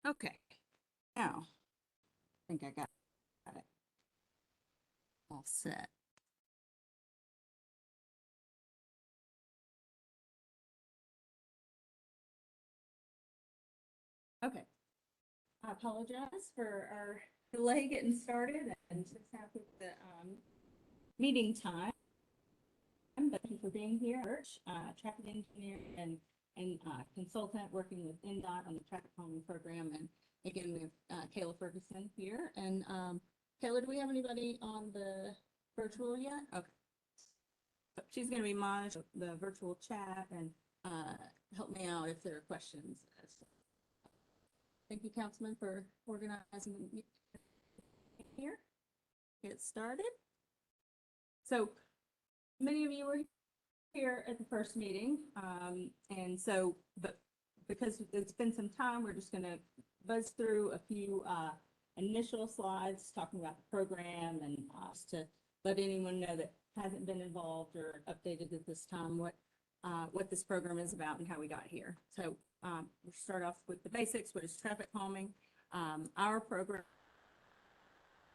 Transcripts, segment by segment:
Okay, now I think I got it all set. Okay, I apologize for our delay getting started and just half of the meeting time. But thank you for being here. Traffic engineer and consultant working with NDOT on the traffic calming program. And again, we have Kayla Ferguson here. And Kayla, do we have anybody on the virtual yet? Okay. She's going to be monitoring the virtual chat and help me out if there are questions. Thank you, Councilman, for organizing here. Get started. So many of you were here at the first meeting, and so, but because it's been some time, we're just going to buzz through a few initial slides talking about the program and just to let anyone know that hasn't been involved or updated at this time what this program is about and how we got here. So we'll start off with the basics. What is traffic calming? Our program,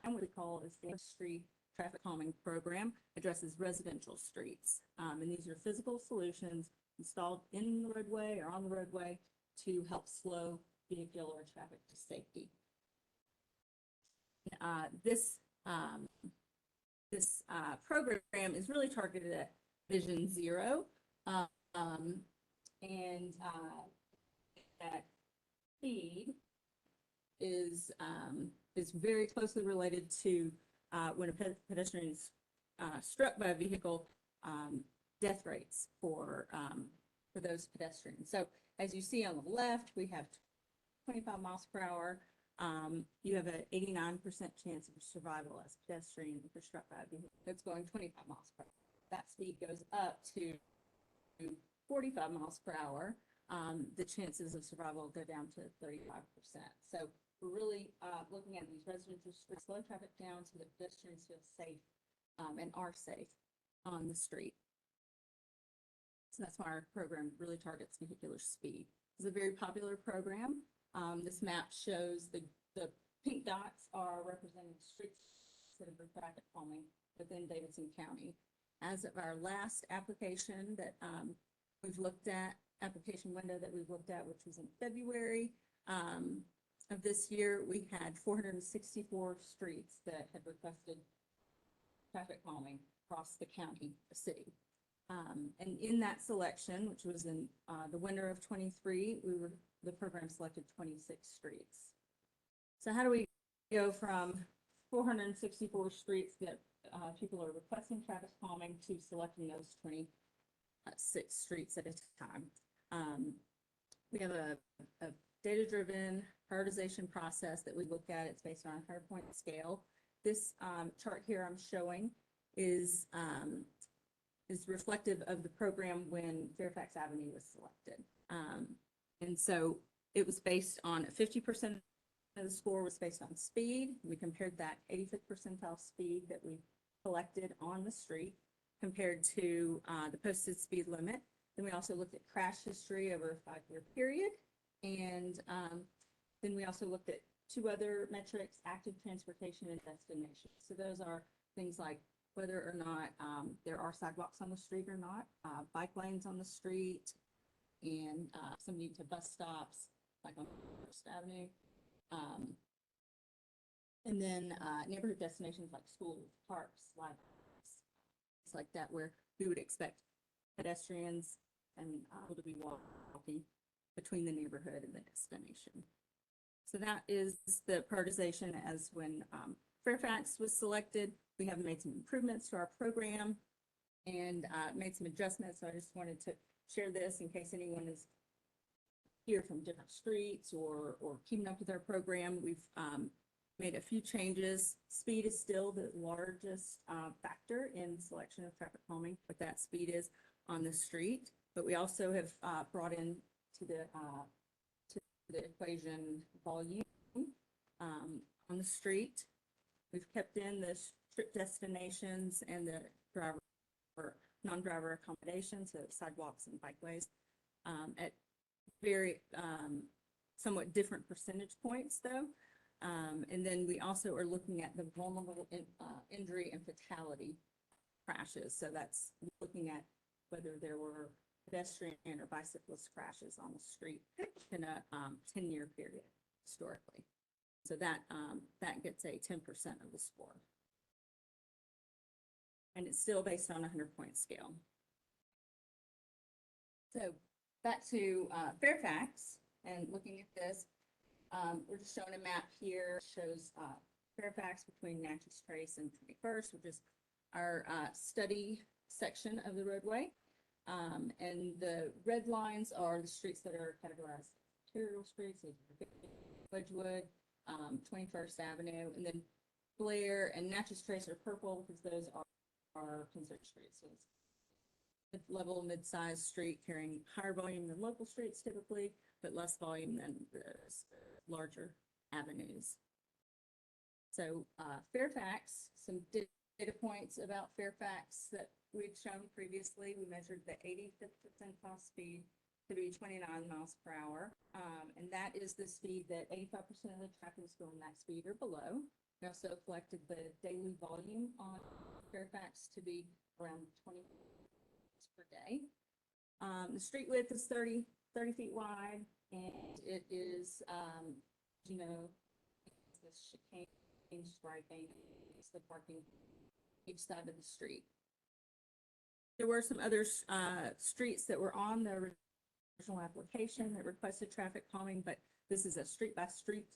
and what we call is the street traffic calming program, addresses residential streets. And these are physical solutions installed in the roadway or on the roadway to help slow vehicular traffic to safety. This program is really targeted at Vision Zero, and that speed is very closely related to when a pedestrian is struck by a vehicle, death rates for those pedestrians. So as you see on the left, we have 25 miles per hour. You have an 89% chance of survival as a pedestrian if you're struck by a vehicle that's going 25 miles per hour. That speed goes up to 45 miles per hour. The chances of survival go down to 35%. So we're really looking at these residential streets, slow traffic down so that pedestrians feel safe and are safe on the street. So that's why our program really targets vehicular speed. It's a very popular program. This map shows the pink dots are representing streets that have been traffic calming within Davidson County. As of our last application that we've looked at, application window that we've looked at, which was in February of this year, we had 464 streets that had requested traffic calming across the county, the city. And in that selection, which was in the winter of 23, the program selected 26 streets. So how do we go from 464 streets that people are requesting traffic calming to selecting those 26 streets at a time? We have a data-driven prioritization process that we look at. It's based on a 100-point scale. This chart here I'm showing is reflective of the program when Fairfax Avenue was selected. And so it was based on 50% of the score was based on speed. We compared that 85th percentile speed that we collected on the street compared to the posted speed limit. Then we also looked at crash history over a 5-year period. And then we also looked at 2 other metrics, active transportation and destination. So those are things like whether or not there are sidewalks on the street or not, bike lanes on the street, and some need to bus stops, like on First Avenue. And then neighborhood destinations like schools, parks, libraries, it's like that, where we would expect pedestrians and people to be walking between the neighborhood and the destination. So that is the prioritization as when Fairfax was selected. We have made some improvements to our program and made some adjustments. So I just wanted to share this in case anyone is here from different streets or keeping up with our program. We've made a few changes. Speed is still the largest factor in selection of traffic calming, what that speed is on the street. But we also have brought in to the equation volume on the street. We've kept in the trip destinations and the driver or non-driver accommodations, so sidewalks and bikeways, at very somewhat different percentage points though. And then we also are looking at the vulnerable injury and fatality crashes. So that's looking at whether there were pedestrian or bicyclist crashes on the street in a 10-year period historically. So that gets a 10% of the score. And it's still based on a 100-point scale. So back to Fairfax and looking at this, we're just showing a map here, shows Fairfax between Natchez Trace and 21st, which is our study section of the roadway. And the red lines are the streets that are categorized as arterial streets, Wedgwood, 21st Avenue, and then Blair and Natchez Trace are purple because those are considered streets. So it's mid-level, mid-sized street carrying higher volume than local streets typically, but less volume than the larger avenues. So Fairfax, some data points about Fairfax that we've shown previously. We measured the 85th percentile speed to be 29 miles per hour. And that is the speed that 85% of the traffic is going that speed or below. We also collected the daily volume on Fairfax to be around 20 per day. The street width is 30 feet wide, and it is, you know, this chicane striping, it's the parking each side of the street. There were some other streets that were on the original application that requested traffic calming, but this is a street by street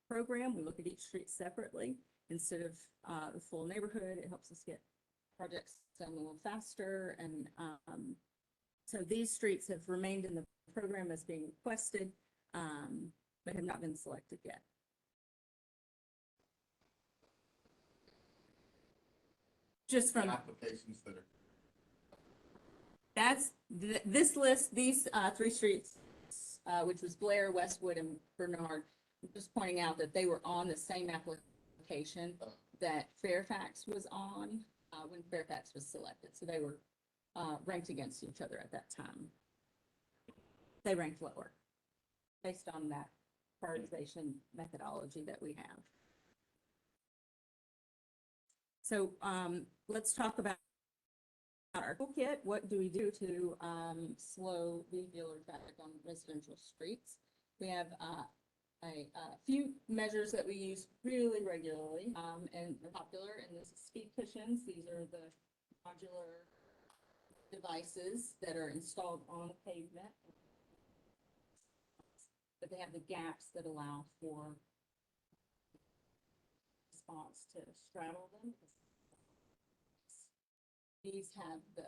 program. We look at each street separately instead of the full neighborhood. It helps us get projects done a little faster. And so these streets have remained in the program as being requested, but have not been selected yet. Just from applications that are. That's this list, these three streets, which was Blair, Westwood, and Bernard. I'm just pointing out that they were on the same application that Fairfax was on when Fairfax was selected. So they were ranked against each other at that time. They ranked lower based on that prioritization methodology that we have. So let's talk about our toolkit. What do we do to slow vehicular traffic on residential streets? We have a few measures that we use really regularly and are popular, and this is speed cushions. These are the modular devices that are installed on the pavement, but they have the gaps that allow for response to straddle them. These have the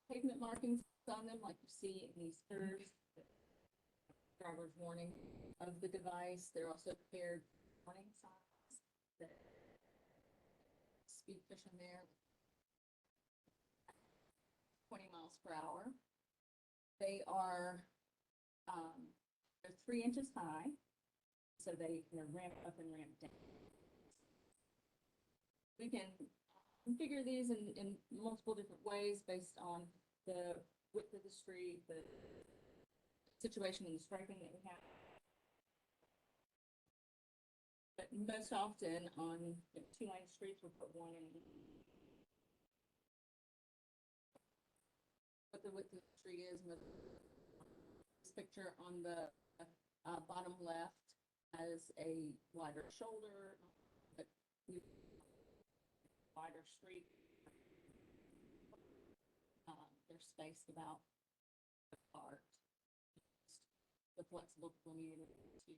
pavement markings on them, like you see in these curves. Driver's warning of the device. They're also paired warning signs. The speed cushion there, 20 miles per hour. They are they're 3 inches high, so they can ramp up and ramp down. We can configure these in multiple different ways based on the width of the street, the situation in the striping that we have. But most often on 2-lane streets, we'll put one in. What the width of the street is, with this picture on the bottom left has a wider shoulder, but wider street. They're spaced about apart. The flexible delineator too.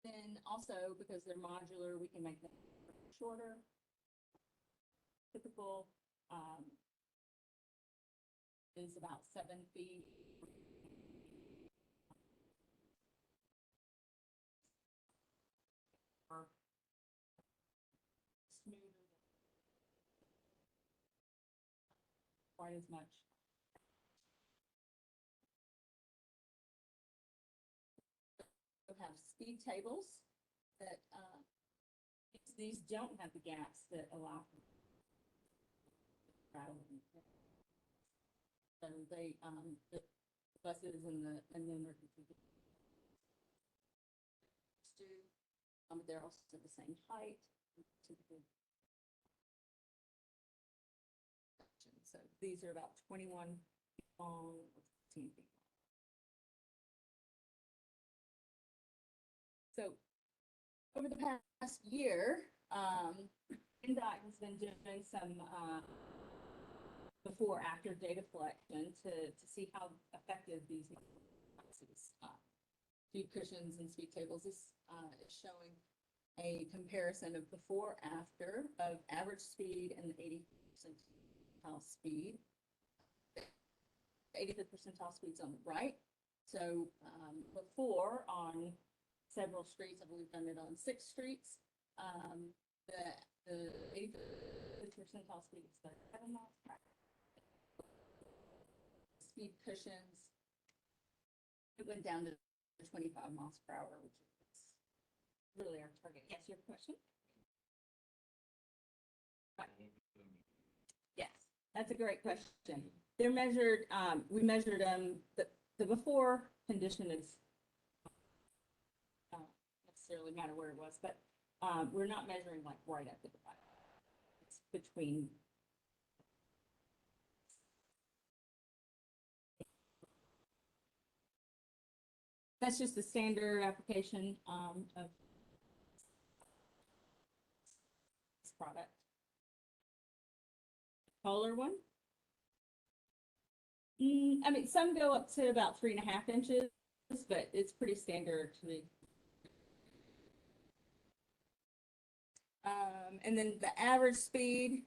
Then also, because they're modular, we can make them shorter. Typical is about 7 feet. Or smoother, quite as much. We have speed tables that these don't have the gaps that allow for So they, the buses and the emergency do, they're also the same height. Typically. So these are about 21 feet long, 15 feet long. So over the past year, NDOT has been doing some before-after data collection to see how effective these devices, speed cushions and speed tables. This is showing a comparison of before-after of average speed and the 80th percentile speed. The 85th percentile speed's on the right. So before on several streets, I believe done it on 6 streets. The 85th percentile speed is 37 miles per hour. Speed cushions, it went down to 25 miles per hour, which is really our target. Yes, you have a question? Right. Yes, that's a great question. They're measured, we measured them, the before condition is necessarily matter where it was, but we're not measuring like right at the divider. It's between. That's just the standard application of this product. Taller one. I mean, some go up to about 3.5 inches, but it's pretty standard to me. And then the average speed,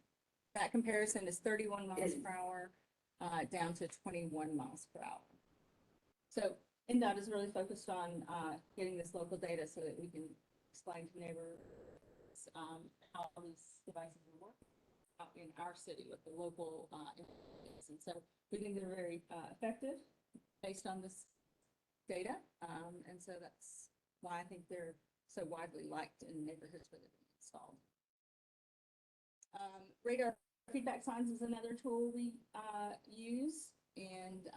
that comparison is 31 miles per hour down to 21 miles per hour. So NDOT is really focused on getting this local data so that we can explain to neighbors how these devices will work out in our city with the local information. And so we think they're very effective based on this data. And so that's why I think they're so widely liked in neighborhoods where they're being installed. Radar feedback signs is another tool we use, and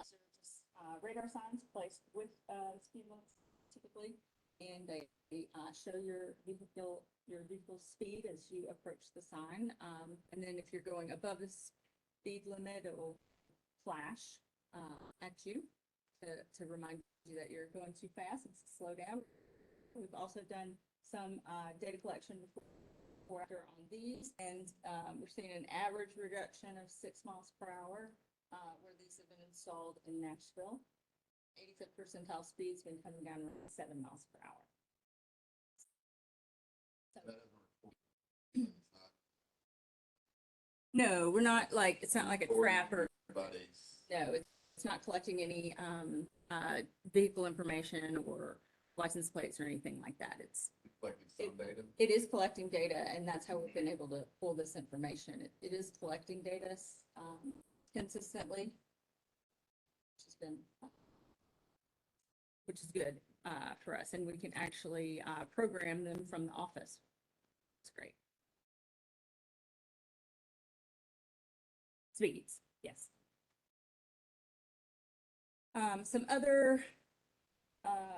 radar signs placed with speed limits typically, and they show your vehicle's speed as you approach the sign. And then if you're going above the speed limit, it will flash at you to remind you that you're going too fast and to slow down. We've also done some data collection before after on these, and we're seeing an average reduction of 6 miles per hour where these have been installed in Nashville. 85th percentile speed's been coming down around 7 miles per hour. So, no, we're not like, it's not like a trap or, no, it's not collecting any vehicle information or license plates or anything like that. It's collecting some data. It is collecting data, and that's how we've been able to pull this information. It is collecting data consistently, which is good for us, and we can actually program them from the office. It's great. Speeds, yes. Some other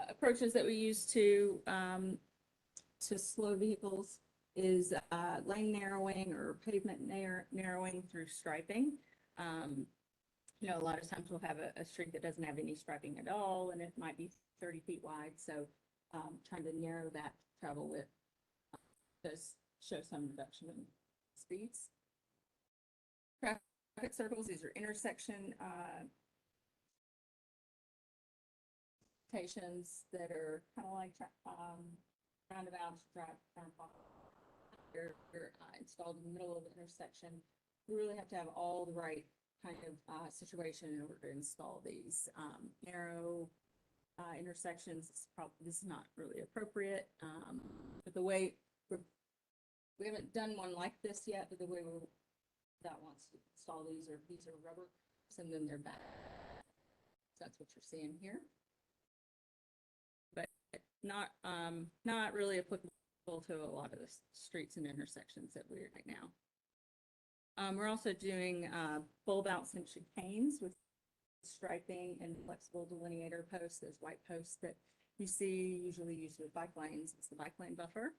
approaches that we use to slow vehicles is lane narrowing or pavement narrowing through striping. You know, a lot of times we'll have a street that doesn't have any striping at all, and it might be 30 feet wide. So trying to narrow that travel width does show some reduction in speeds. Traffic circles, these are intersection that are kind of like roundabouts, they're installed in the middle of the intersection. We really have to have all the right kind of situation in order to install these narrow intersections. This is not really appropriate, but the way we haven't done one like this yet, but the way that wants to install these are rubber, and then they're back. So that's what you're seeing here. But not really applicable to a lot of the streets and intersections that we're right now. We're also doing bulb outs and chicanes with striping and flexible delineator posts, those white posts that you see usually used with bike lanes. It's the bike lane buffer.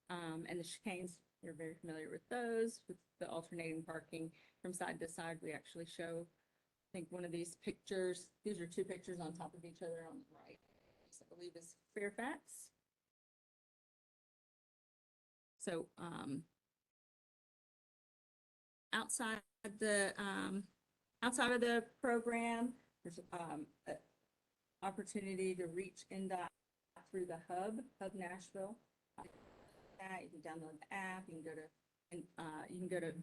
And the chicanes, you're very familiar with those, with the alternating parking from side to side. We actually show, I think, one of these pictures. These are two pictures on top of each other on the right. I believe is Fairfax. So outside of the program, there's an opportunity to reach NDOT through the hub Nashville. You can download the app. You can go to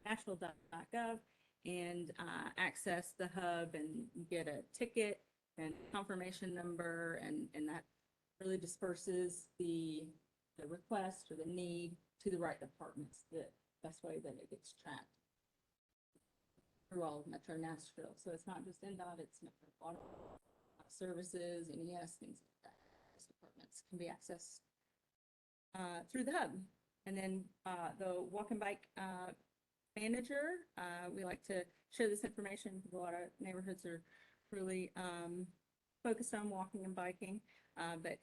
Nashville.gov and access the hub and get a ticket and confirmation number, and that really disperses the request or the need to the right departments. The best way that it gets tracked through all of Metro Nashville. So it's not just NDOT, it's Metro Water Services, NES, things like that. Those departments can be accessed through the hub. And then the walk and bike manager, we like to share this information because a lot of neighborhoods are really focused on walking and biking. But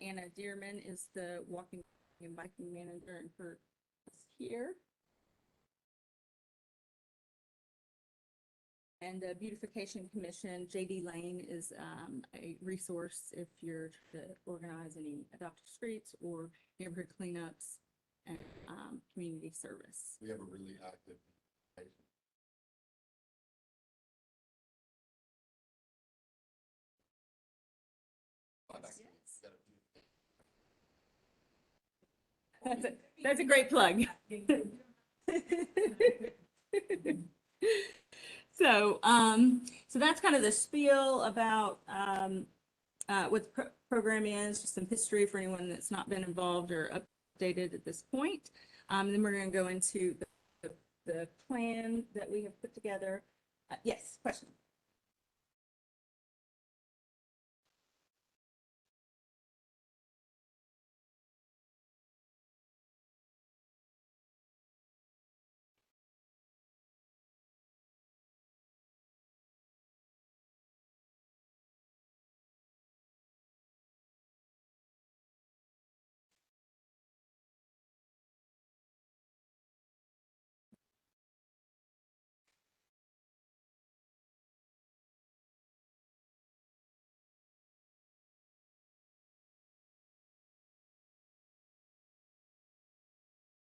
Anna Dearman is the walking and biking manager, and her is here. And the Beautification Commission, JD Lane is a resource if you're to organize any adopted streets or neighborhood cleanups and community service. We have a really active That's a great plug. So, so that's kind of the spiel about what the program is, just some history for anyone that's not been involved or updated at this point. Then we're going to go into the plan that we have put together. Yes, question.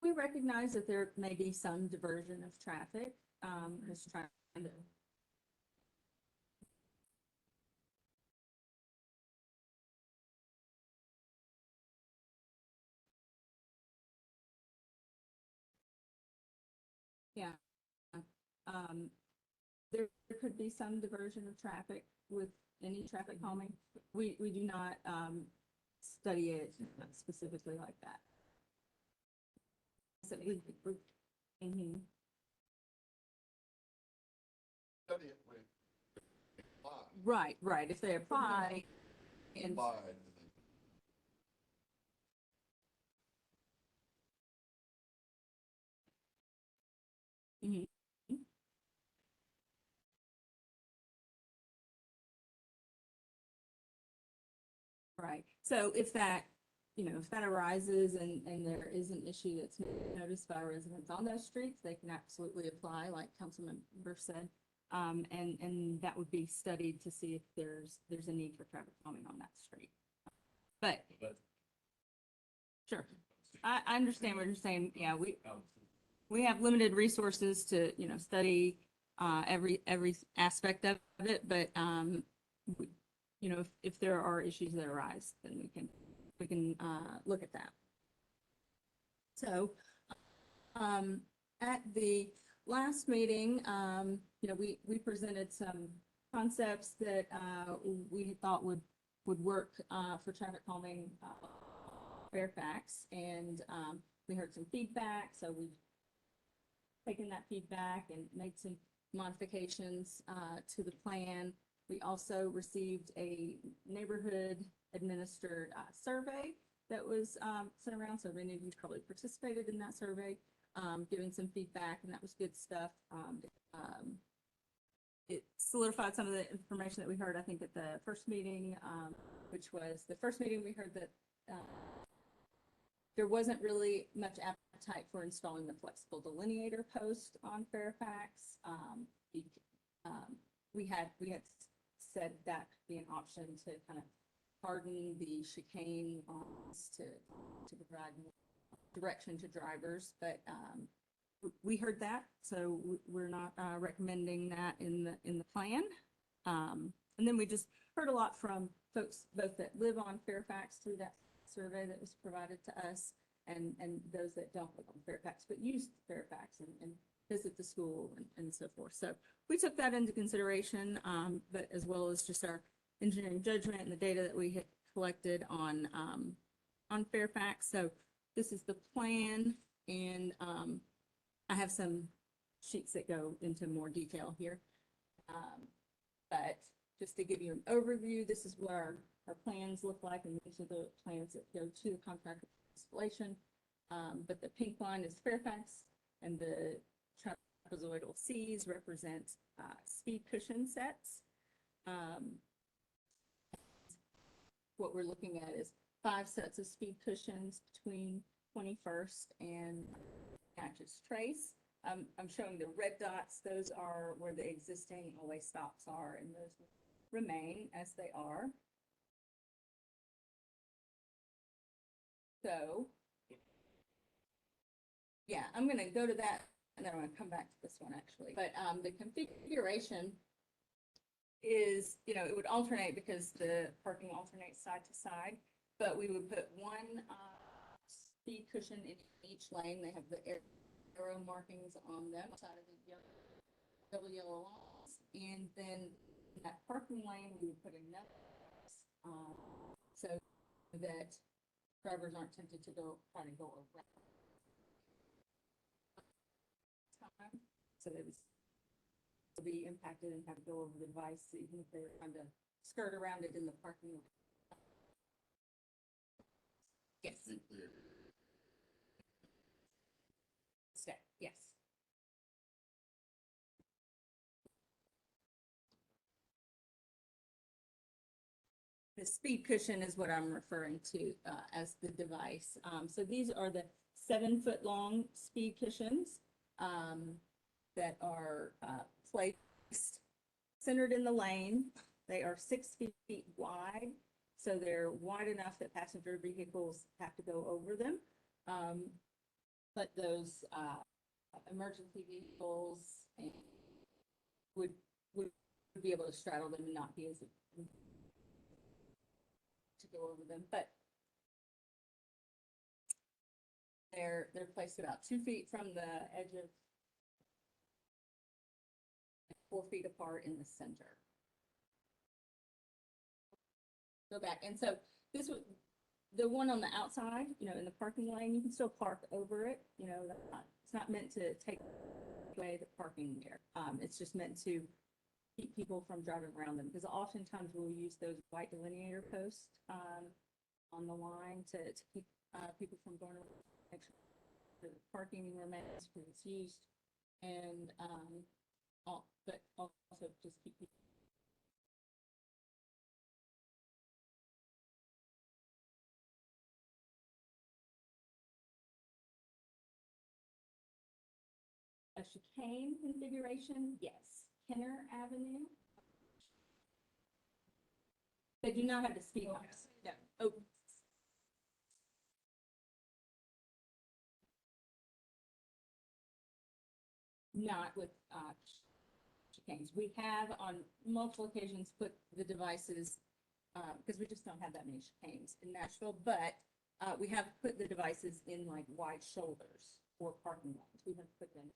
We recognize that there may be some diversion of traffic, just trying to. Yeah. There could be some diversion of traffic with any traffic calming. We do not study it specifically like that. So study it with right. If they apply and right. So if that, if that arises and there is an issue that's noticed by residents on those streets, they can absolutely apply, like Councilmember said. And that would be studied to see if there's a need for traffic calming on that street. But sure, I understand what you're saying. Yeah, we have limited resources to, study every aspect of it, but if there are issues that arise, then we can look at that. So at the last meeting, we presented some concepts that we thought would work for traffic calming Fairfax, and we heard some feedback, so we've taken that feedback and made some modifications to the plan. We also received a neighborhood administered survey that was sent around, so many of you probably participated in that survey, giving some feedback, and that was good stuff. it solidified some of the information that we heard, I think, at the first meeting, which was the first meeting we heard that there wasn't really much appetite for installing the flexible delineator post on Fairfax. We had said that could be an option to kind of harden the chicane to provide more direction to drivers, but we heard that, so we're not recommending that in the plan. And then we just heard a lot from folks both that live on Fairfax through that survey that was provided to us, and those that don't live on Fairfax but use Fairfax and visit the school and so forth. So we took that into consideration, but as well as just our engineering judgment and the data that we had collected on Fairfax. So this is the plan, and I have some sheets that go into more detail here. But just to give you an overview, this is what our plans look like, and these are the plans that go to the contractor installation. But the pink line is Fairfax, and the trapezoidal Cs represent speed cushion sets. What we're looking at is 5 sets of speed cushions between 21st and Natchez Trace. I'm showing the red dots. Those are where the existing always stops are, and those remain as they are. So, yeah, I'm going to go to that, and then I'm going to come back to this one actually. But the configuration is, it would alternate because the parking alternates side to side, but we would put one speed cushion in each lane. They have the arrow markings on them, side of the double yellow lines, and then in that parking lane we would put another so that drivers aren't tempted to try to go around time, so they would be impacted and have to go over the device, even if they're trying to skirt around it in the parking lot. Yes. Stay. Yes. The speed cushion is what I'm referring to as the device. So these are the 7-foot long speed cushions that are placed centered in the lane. They are 6 feet wide, so they're wide enough that passenger vehicles have to go over them. But those emergency vehicles would be able to straddle them and not be as to go over them. But they're placed about 2 feet from the edge of 4 feet apart in the center. Go back, and so this would, the one on the outside, in the parking lane, you can still park over it. It's not meant to take away the parking there. It's just meant to keep people from driving around them, because oftentimes we'll use those white delineator posts on the line to keep people from going around, make sure the parking remains because it's used, and but also just keep people. A chicane configuration, yes. Kenner Avenue. They do not have the speed humps. No. Oh. Not with chicanes. We have on multiple occasions put the devices, because we just don't have that many chicanes in Nashville, but we have put the devices in like wide shoulders or parking lots. We have put them.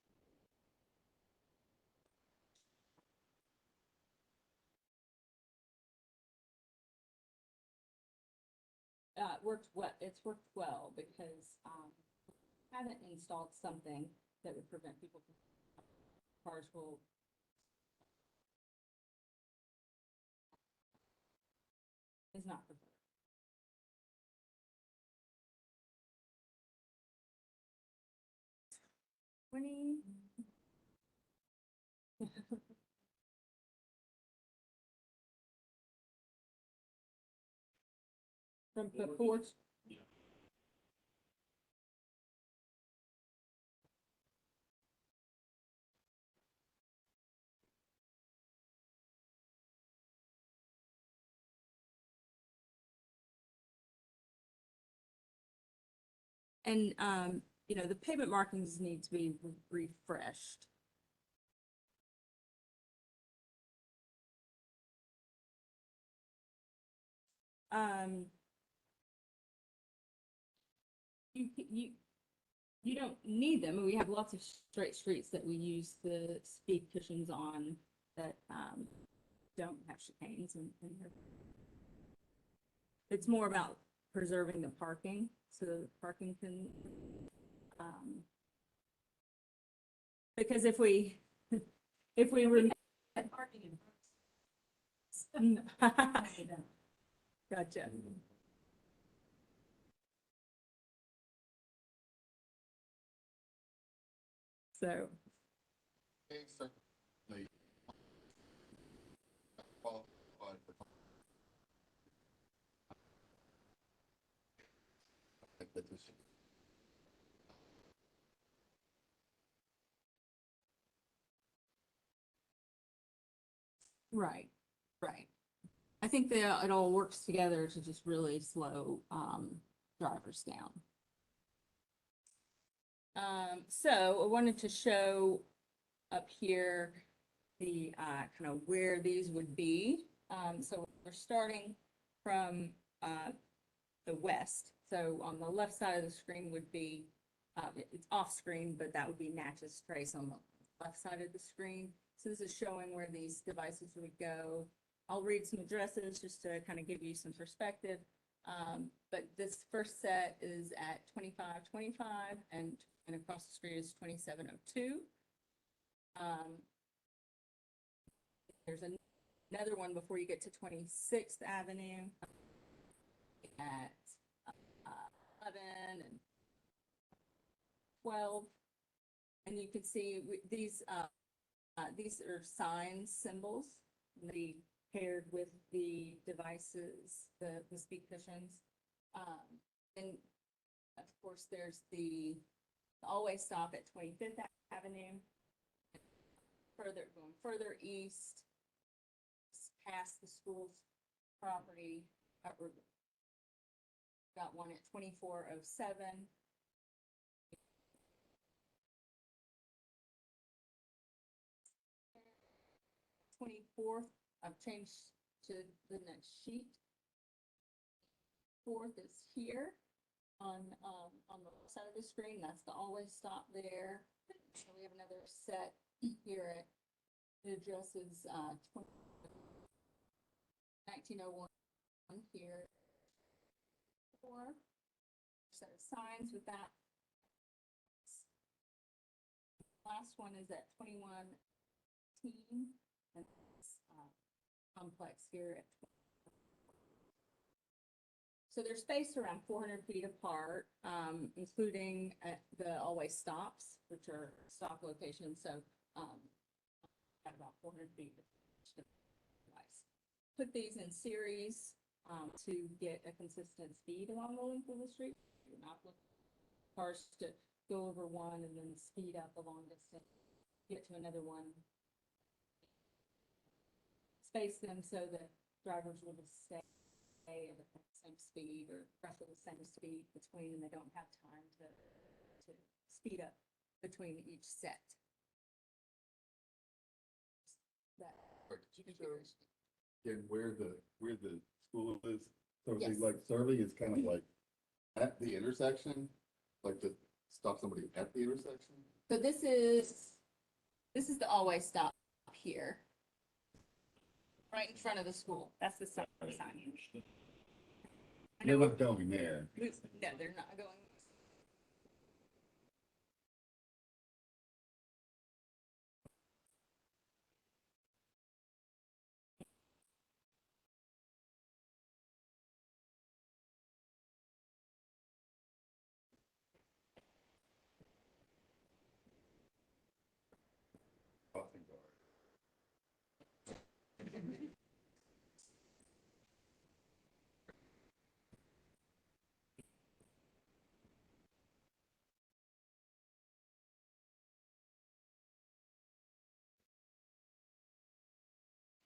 It's worked well because haven't installed something that would prevent people from cars will is not preferred. From the porch? And, you know, the pavement markings need to be refreshed. Um, you don't need them. We have lots of straight streets that we use the speed cushions on that, don't have chicanes and it's more about preserving the parking, so the parking can, because if we remove Parking in Gotcha. So, They certainly qualified for. Petition. right. I think that it all works together to just really slow, drivers down. So I wanted to show up here the, kind of where these would be. So we're starting from, the west. So on the left side of the screen would be, it's off screen, but that would be Natchez Trace on the left side of the screen. So this is showing where these devices would go. I'll read some addresses just to kind of give you some perspective. But this first set is at 2525 and across the street is 2702. There's another one before you get to 26th Avenue at 11 and 12. And you can see these are signs, symbols, they paired with the devices, the speed cushions. And of course, there's the always stop at 25th Avenue. Going further east, past the school's property, got one at 2407. 24th, I've changed to the next sheet. 4th is here on the left side of the screen. That's the always stop there. So we have another set here at, the address is 1901 here. 4 set of signs with that. Last one is at 2118 and this complex here at 20. So they're spaced around 400 feet apart, including at the always stops, which are stop locations. So at about 400 feet. Put these in series to get a consistent speed along the length of the street. You're not looking for cars to go over one and then speed up a long distance, get to another one. Space them so that drivers will just stay at the same speed or roughly the same speed between, and they don't have time to speed up between each set. That configuration. And where the school is, so Yes. it's like serving is kind of like at the intersection, like to stop somebody at the intersection? So this is the always stop here. Right in front of the school. That's the stop sign. They're not going there. No, they're not going. Crossing guard.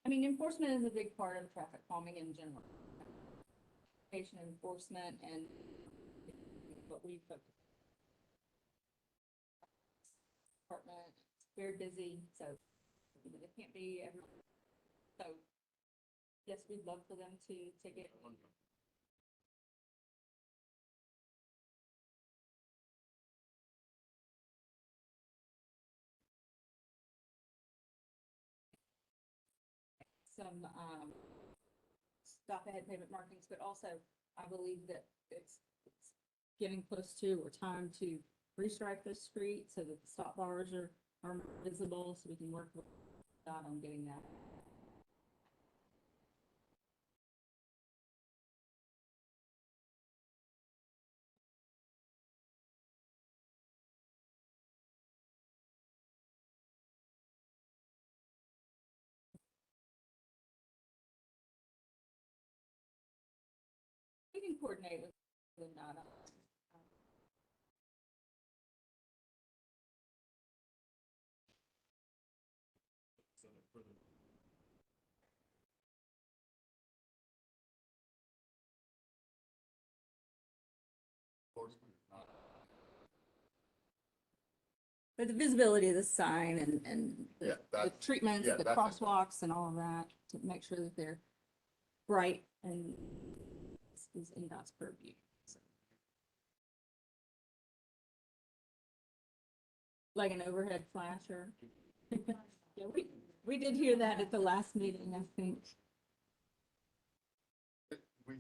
I mean, enforcement is a big part of traffic calming in general. Patient enforcement and what we focus. Department, very busy, so it can't be every, so yes, we'd love for them to take it. Some, stop ahead pavement markings, but also I believe that it's getting close to or time to restripe the street so that the stop bars are more visible, so we can work with DOT on getting that. We can coordinate with DOT. Enforcement is not- But the visibility of the sign and Yeah, the that- treatments, yeah, the that's it. crosswalks and all of that, to make sure that they're bright and is NDOT's purview. So. Like an overhead flasher. Yeah, we did hear that at the last meeting, I think. We,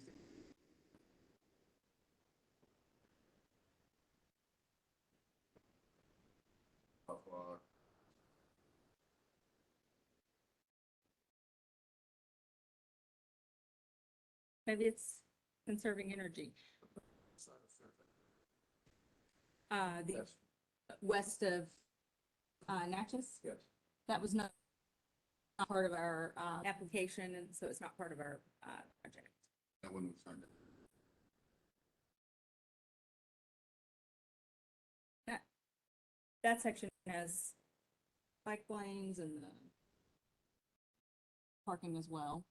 Maybe it's conserving energy. The yes, west of, Natchez, yes. that was not part of our, application, and so it's not part of our, project. That one was signed. That section has bike lanes and the parking as well.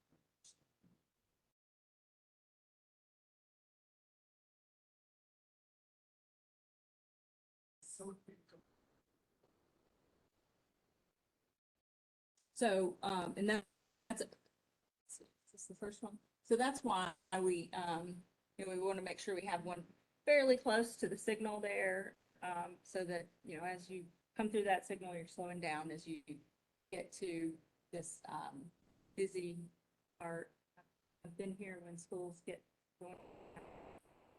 So, and that's, is this the first one? So that's why we, we want to make sure we have one fairly close to the signal there, so that, as you come through that signal, you're slowing down as you get to this, busy part. I've been here when schools get going.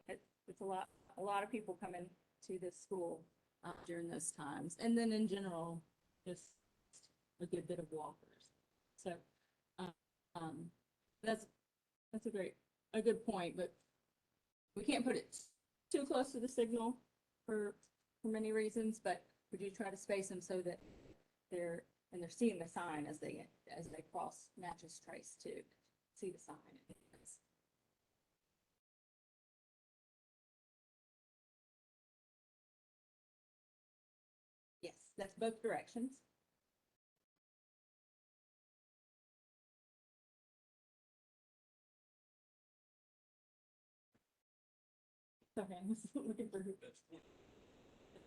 It's a lot of people come in to this school, during those times. And then in general, just a good bit of walkers. So, that's a good point, but we can't put it too close to the signal for many reasons, but we do try to space them so that they're seeing the sign as they cross Natchez Trace to see the sign. Yes, that's both directions. Okay, I was looking for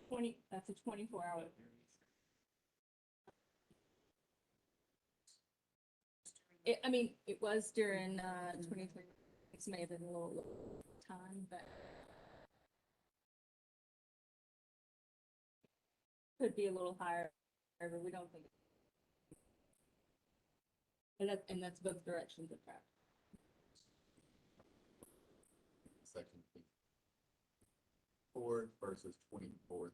20, that's a 24-hour. It was during, 2020, it may have been a little time, but could be a little higher, however, we don't think. And that's both directions of traffic. Section Ford versus 24.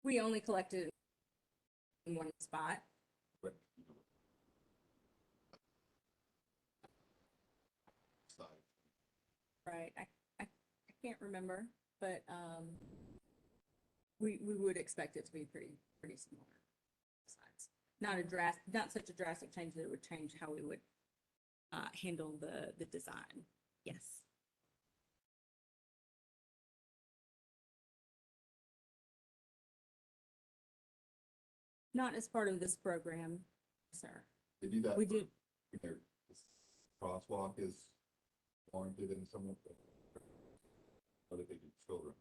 We only collected in one spot. But, side. Right, I can't remember, but, we would expect it to be pretty similar size. Not such a drastic change that it would change how we would, handle the design. Yes. Not as part of this program sir. They do that. We do, Their crosswalk is warranted in some of the, what if they do children?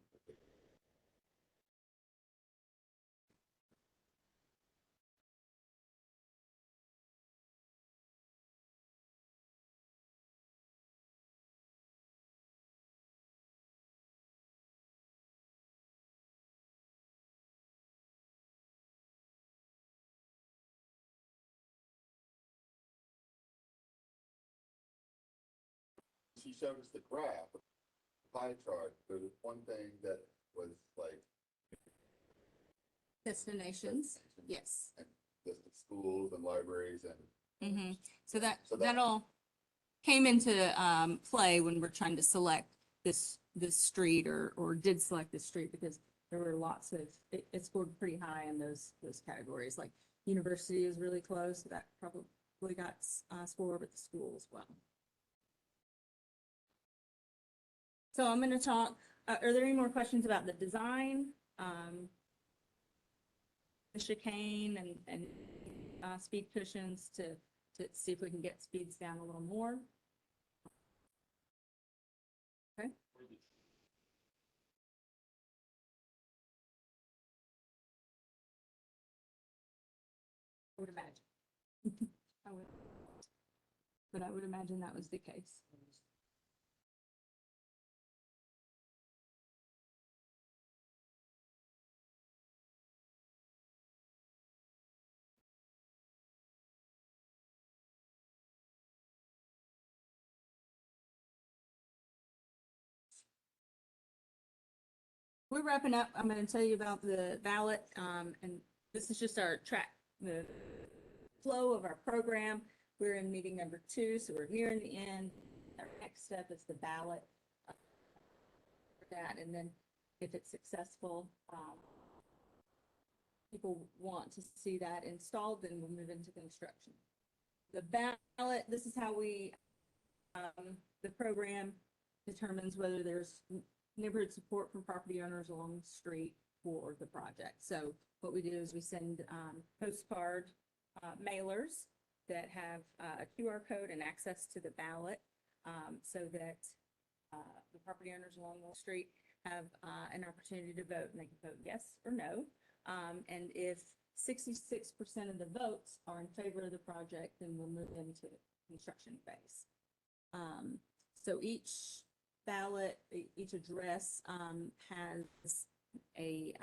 She showed us the graph, the pie chart. There was one thing that was like destinations, yes. and the schools and libraries and Mm-hmm. So that, So that- that all came into, play when we're trying to select this street or did select this street because there were lots of, it scored pretty high in those categories. Like university is really close, so that probably got, scored at the school as well. So I'm gonna talk, are there any more questions about the design? The chicane and speed cushions to see if we can get speeds down a little more. Okay. I would imagine. I would, but I would imagine that was the case. We're wrapping up. I'm going to tell you about the ballot, and this is just our track, the flow of our program. We're in meeting number 2, so we're nearing the end. Our next step is the ballot for that, and then if it's successful, people want to see that installed, then we'll move into construction. The ballot, this is how we, the program determines whether there's neighborhood support from property owners along the street for the project. So what we do is we send postcard mailers that have a QR code and access to the ballot, so that the property owners along the street have an opportunity to vote, and they can vote yes or no. And if 66% of the votes are in favor of the project, then we'll move into construction phase. So each ballot, each address has a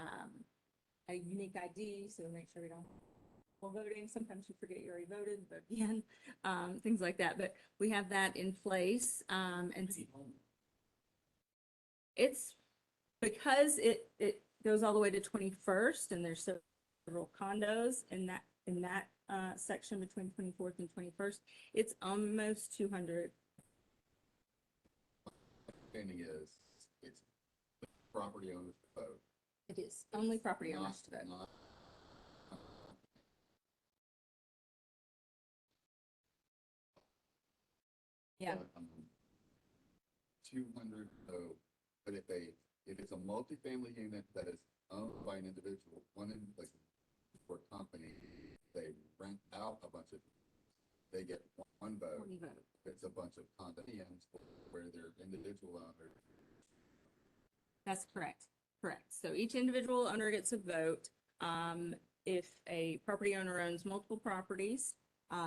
unique ID, so make sure we don't while voting. Sometimes you forget you already voted, vote again, things like that. But we have that in place, and it's because it goes all the way to 21st, and there's several condos in that section between 24th and 21st. It's almost 200. understanding is it's the property owners to vote. It is only property Not- owners to vote. not- Yeah. 200, but if it's a multifamily unit that is owned by an individual, like for a company, they rent out a bunch of, they get one vote. One vote. It's a bunch of condominiums where they're individual owners. That's correct. Correct. So each individual owner gets a vote. If a property owner owns multiple properties,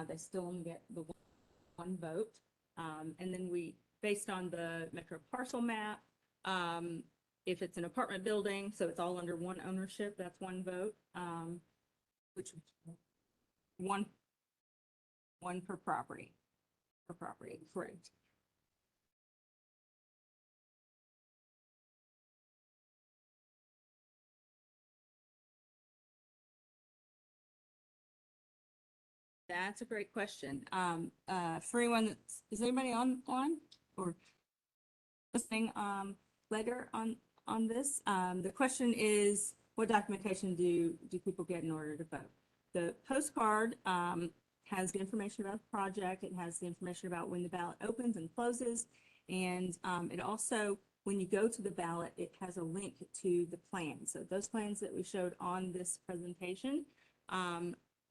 they still only get the one vote. And then based on the metro parcel map, if it's an apartment building, so it's all under one ownership, that's one vote. Which one per property. Correct. That's a great question. For anyone is anybody online or listening, later on this? The question is, what documentation do people get in order to vote? The postcard, has the information about the project. It has the information about when the ballot opens and closes. And, it also, when you go to the ballot, it has a link to the plan. So those plans that we showed on this presentation,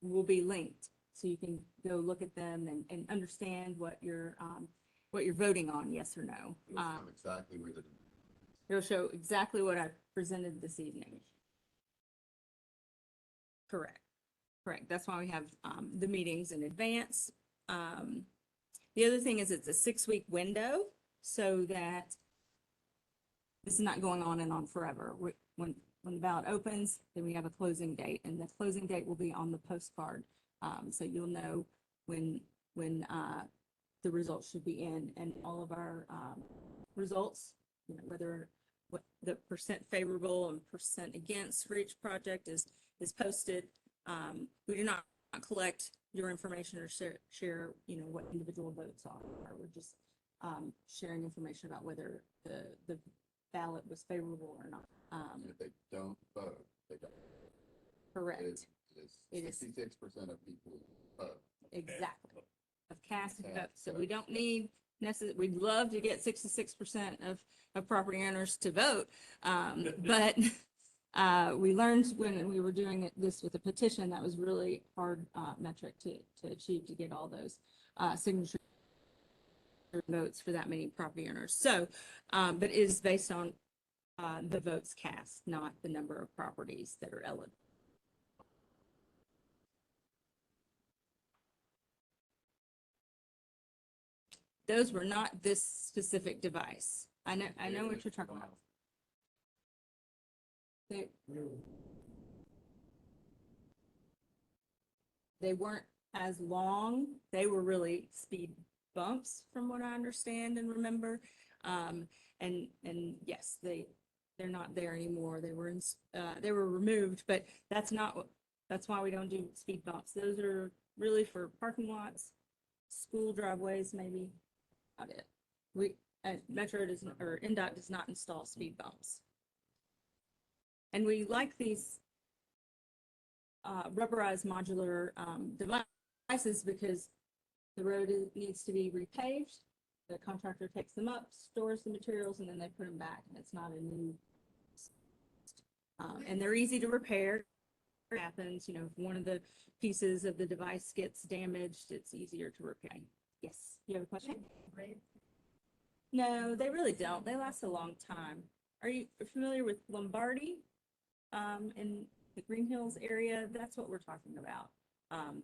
will be linked so you can go look at them and understand what you're voting on, yes or no. It'll show exactly where the, It'll show exactly what I presented this evening. Correct. Correct. That's why we have the meetings in advance. The other thing is it's a 6-week window, so that this is not going on and on forever. When the ballot opens, then we have a closing date, and the closing date will be on the postcard. So you'll know when the results should be in, and all of our results, you know, what the percent favorable and percent against for each project is posted. We do not collect your information or share, you know, what individual votes are. We're just sharing information about whether the ballot was favorable or not. and if they don't vote, they don't. Correct. It is 66% of people vote. Exactly. Of cast Yeah, votes. So we don't need we'd love to get 66% of property owners to vote. But we learned when we were doing this with a petition, that was really hard metric to achieve, to get all those signature votes for that many property owners. So, but it is based on the votes cast, not the number of properties that are eligible. Those were not this specific device. I know what you're talking about. They weren't as long. They were really speed bumps from what I understand and remember. And yes, they're not there anymore. They were removed, but that's why we don't do speed bumps. Those are really for parking lots, school driveways, maybe. Not it. Metro does not, or NDOT does not install speed bumps. And we like these rubberized modular devices because the road needs to be repaved. The contractor takes them up, stores the materials, and then they put them back, and it's not a new. And they're easy to repair. It happens, you know, if one of the pieces of the device gets damaged, it's easier to repair. Yes, you have a question? No, they really don't. They last a long time. Are you familiar with Lombardi? In the Green Hills area, that's what we're talking about.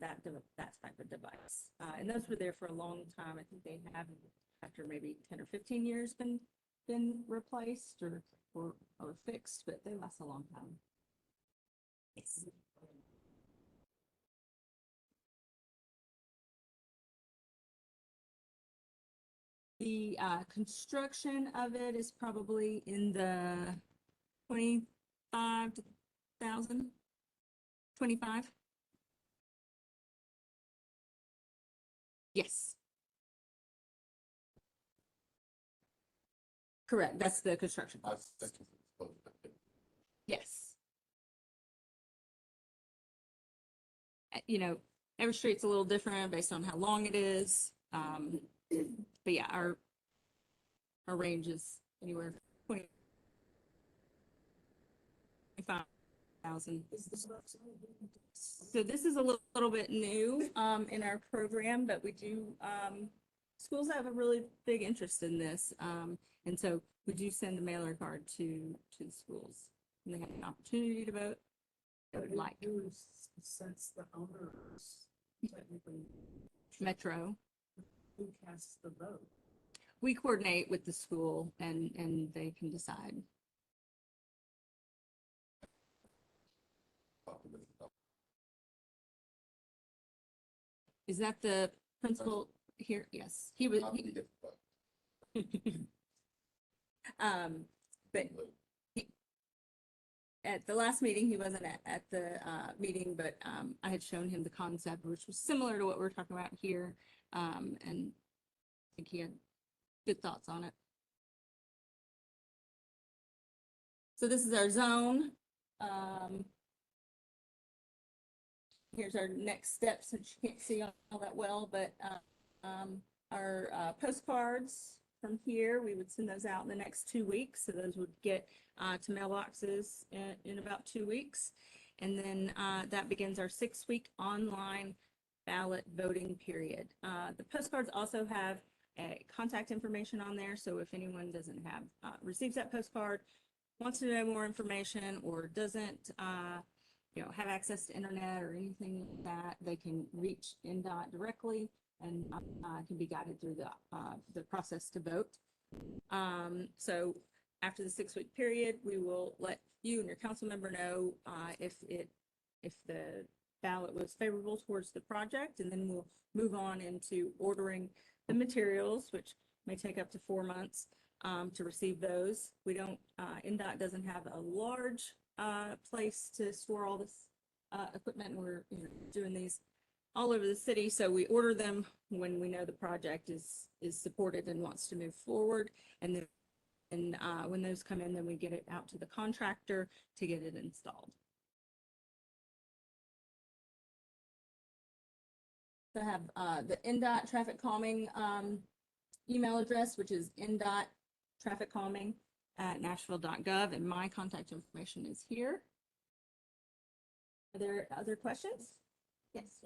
That type of device. And those were there for a long time. I think they have, after maybe 10 or 15 years, been replaced or fixed, but they last a long time. Yes. The construction of it is probably in the 25,000, 25. Yes. Correct. That's the construction I cost. think it's supposed to be. Yes. You know, every street's a little different based on how long it is. But yeah, our range is anywhere 25,000. So this is a little bit new in our program, but we do schools have a really big interest in this, and so we do send a mailer card to the schools, and they have an opportunity to vote. They would like. Since the owners technically Metro. who casts the vote. We coordinate with the school and they can decide. Is that the principal here? Yes, he was. But at the last meeting, he wasn't at the meeting, but I had shown him the concept, which was similar to what we're talking about here. And I think he had good thoughts on it. So this is our zone. Here's our next steps, which you can't see all that well, but our postcards from here, we would send those out in the next 2 weeks. So those would get to mailboxes in about 2 weeks. And then that begins our 6-week online ballot voting period. The postcards also have contact information on there, so if anyone doesn't have, receives that postcard, wants to know more information, or doesn't, have access to internet or anything like that, they can reach NDOT directly and can be guided through the process to vote. So after the 6-week period, we will let you and your council member know if the ballot was favorable towards the project, and then we'll move on into ordering the materials, which may take up to 4 months to receive those. We don't, NDOT doesn't have a large place to store all this equipment. We're doing these all over the city, so we order them when we know the project is supported and wants to move forward, and then when those come in, then we get it out to the contractor to get it installed. So I have the NDOT traffic calming email address, which is ndottrafficcalming@nashville.gov, and my contact information is here. Are there other questions? Yes.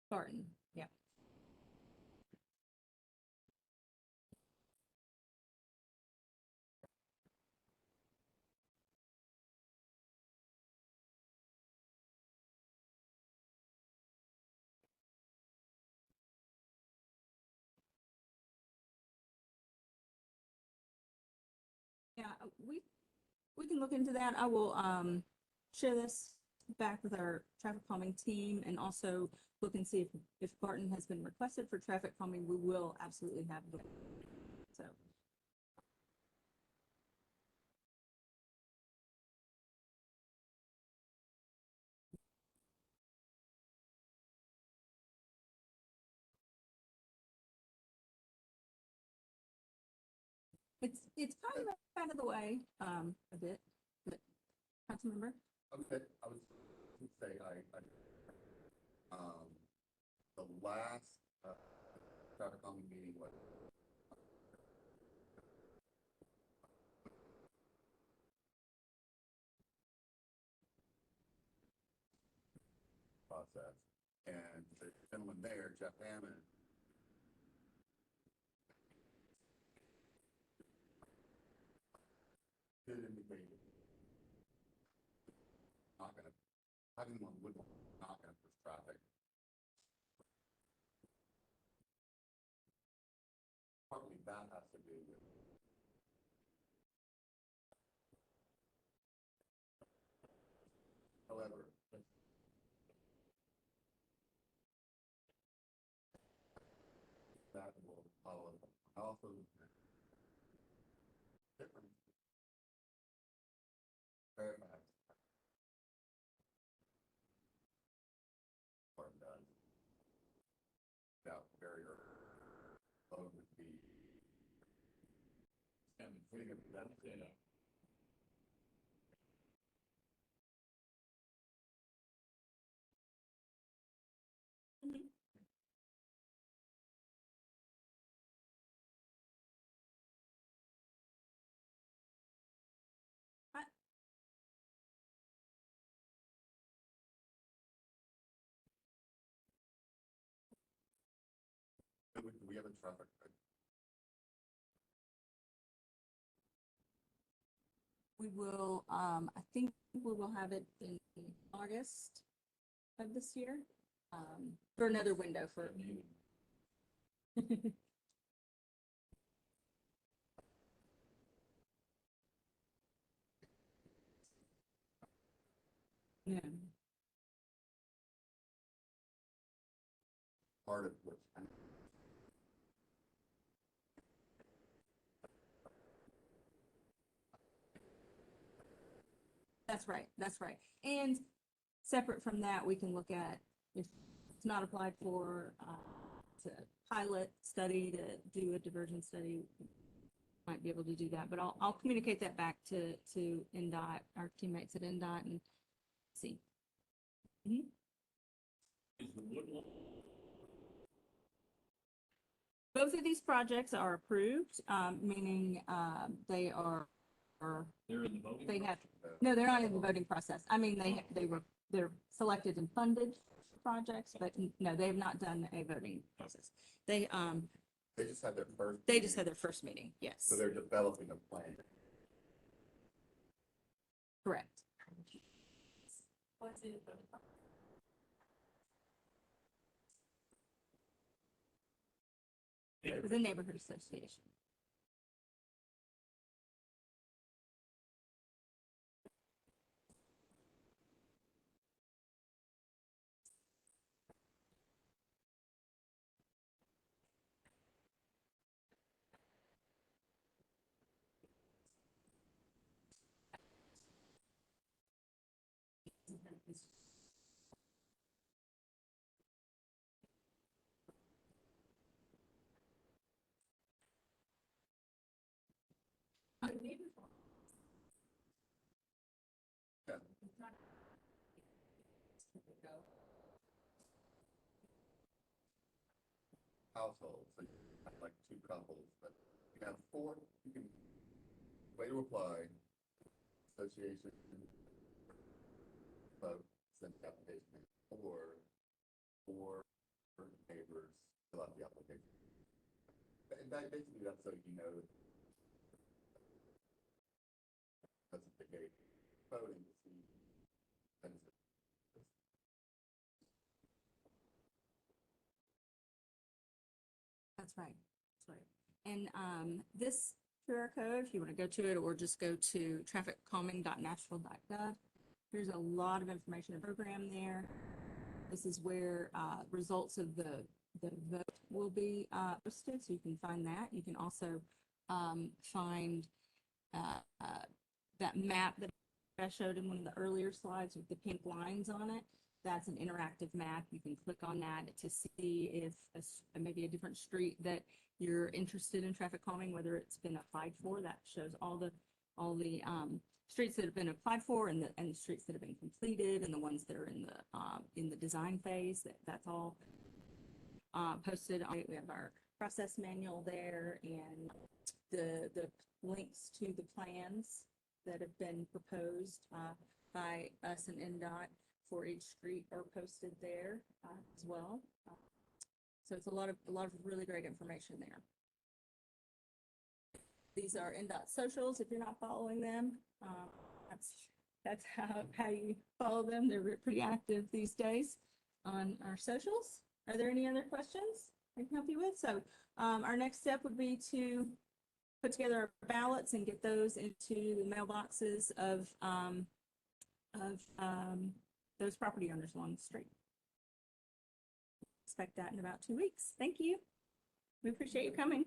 Barton, yeah. Yeah, we can look into that. I will share this back with our traffic calming team, and also look and see if Barton has been requested for traffic calming. We will absolutely have it. So it's kind of out of the way a bit, but council member. Okay, I was gonna say, the last, traffic calming meeting was process, and the gentleman there, Jeff Hammond, did indicate not gonna, having one would not gonna push traffic. Partly that has to do with however, that will follow also different Fairfax part does. That barrier load would be and putting it that data. Mhm. I- we have a traffic, We will, I think we will have it in August of this year, for another window for. Yeah. part of which. That's right, that's right. And separate from that, we can look at if it's not applied for, to pilot study, to do a diversion study, might be able to do that, but I'll communicate that back to NDOT, our teammates at NDOT and see. Mhm. Both of these projects are approved, meaning, they are, they have, no, they're not in the voting process. I mean, they're selected and funded projects, but no, they have not done a voting process. They They just had their first. they just had their first meeting, yes, So they're developing a plan. correct. What's it? The neighborhood association. Yeah. Households, so you have like two couples, but you can have four, you can, way to apply, association, vote, send the application, or four neighbors fill out the application. Basically, that's so you know. That's the gate voting to see. That's right. That's right. And this QR code, if you want to go to it or just go to trafficcalming.nashville.gov, there's a lot of information and program there. This is where results of the vote will be posted, so you can find that. You can also find that map that I showed in one of the earlier slides with the pink lines on it. That's an interactive map. You can click on that to see if maybe a different street that you're interested in traffic calming, whether it's been applied for. That shows all the streets that have been applied for and the streets that have been completed and the ones that are in the design phase. That's all posted. We have our process manual there and the links to the plans that have been proposed by us and NDOT for each street are posted there as well. So it's a lot of really great information there. These are NDOT socials. If you're not following them, that's how you follow them. They're pretty active these days on our socials. Are there any other questions I can help you with? So our next step would be to put together our ballots and get those into the mailboxes of those property owners along the street. Expect that in about 2 weeks. Thank you. We appreciate you coming.